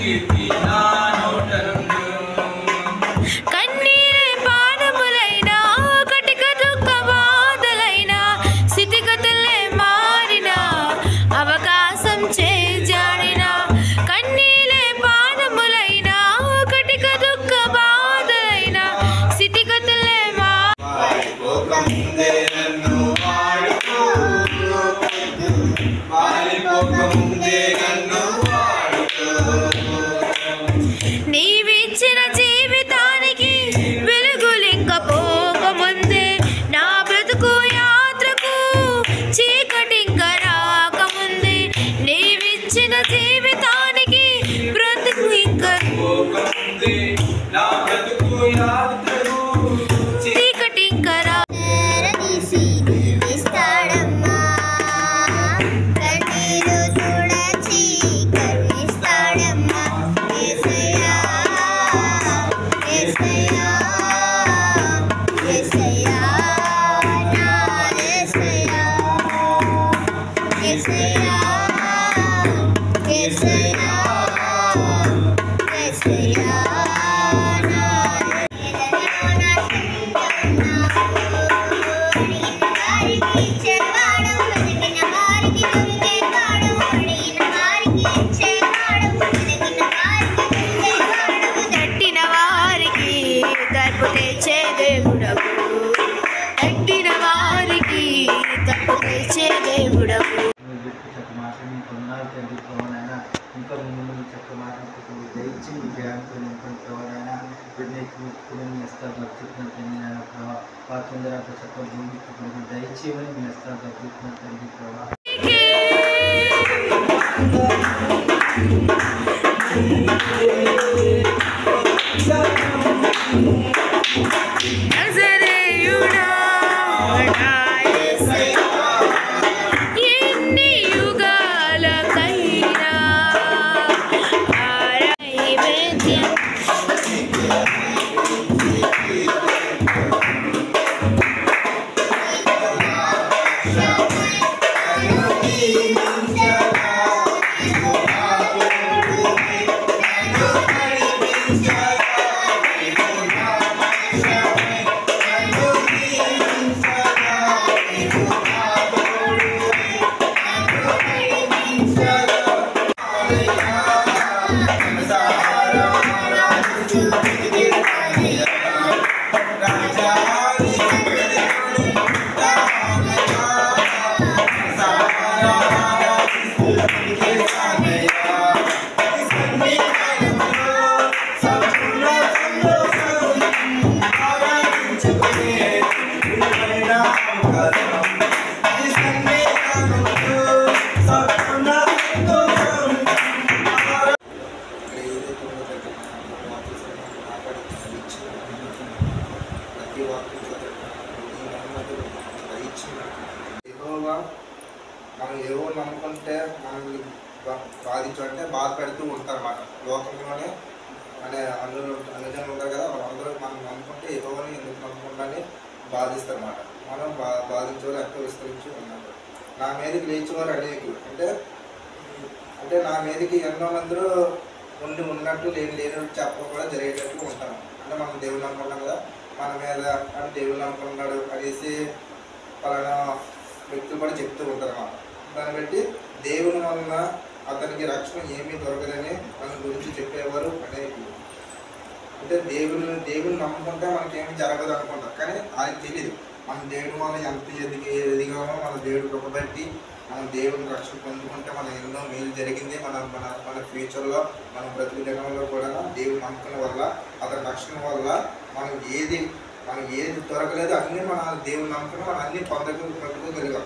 కీర్తి నా నోట నుండు. కన్నీరే పాదములైన కటిక దుఃఖ బాధలైన స్థితిగతులే మారిన అవకాశం చేజాడిన కన్నీరే పాదములైన కటిక దుఃఖ బాధలైన స్థితిగతులే మారిపోకముందే నన్ను వాడుకో, మారిపోకముందే నన్ను వాడుకో. నీవిచ్చిన జీవితానికి వెలుగులింక పోకముందే నా బ్రతుకు యాత్రకు చీకటింక రాకముందే నీవిచ్చిన జీవితానికి బ్రతుకు ఇంక పోకముందే నా బ్రతుకు యాత్రకు చీకటింక రా తట్టిన వారికి తప్పు తెచ్చే దేవుడవు, తట్టిన వారికి తప్పు తెచ్చే దేవుడవు. చక్క మాటలు కొన్నాళ్ళు తండ్రి ప్రభావైనా ఇంకా ముందు చక్క మాటలు దయచి మీ బ్యాంకు ప్రభావైనా మీ ఇస్తారు చెప్తున్న తండ్రి నాయన ప్రభావ వాక్యం చక్క భూమికి దయచేయమని మీ ఇస్తారు చెప్తున్న తండ్రి ప్రభావ. ఎన్ని యుగాలకైనా నైవేద్యం మనం ఏవో నమ్ముకుంటే మనల్ని బాధించాలంటే బాధ పెడుతూ ఉంటారు అన్నమాట. లోకంలోనే అనే అనుజనులు ఉంటారు కదా, వాళ్ళందరూ మనం నమ్ముకుంటే ఏవోని ఎందుకు నమ్ముకుంటానే బాధిస్తారు అన్నమాట. మనం బాధించేవారు ఎంతో విస్తరించి ఉన్నారు. నా మీదకి లేచేవారు అనేకులు అంటే నా మీదకి ఎన్నో మంది ఉన్నట్టు లేనట్టు చెప్పడం కూడా జరిగేటట్టు ఉంటాను. అంటే మనం దేవుడు నమ్ముకుంటాం కదా, మన మీద అంటే దేవుడు నమ్ముకుంటున్నాడు అనేసి పలానా వ్యక్తులు కూడా చెప్తూ ఉంటారు అన్నమాట. దాన్ని బట్టి దేవుని వలన అతనికి రక్షణ ఏమీ దొరకదని మన గురించి చెప్పేవారు అనేకులు. అంటే దేవుని నమ్ముకుంటే మనకేమీ జరగదు అనుకుంటారు, కానీ ఆయనకు తెలియదు మన దేవుని వల్ల ఎంత ఎదిగామో మన దేవుడు కృప బట్టి మనం దేవుని రక్షణ పొందుకుంటే మన ఎన్నో మేలు జరిగింది. మన ఫ్యూచర్లో మన బ్రతుకు దినంలో కూడా దేవుని నమ్మకం వల్ల అతని రక్షణ వల్ల మనకు ఏది దొరకలేదు అన్నీ మన దేవుని నమ్మకం మనం అన్నీ పొందగలిగాం.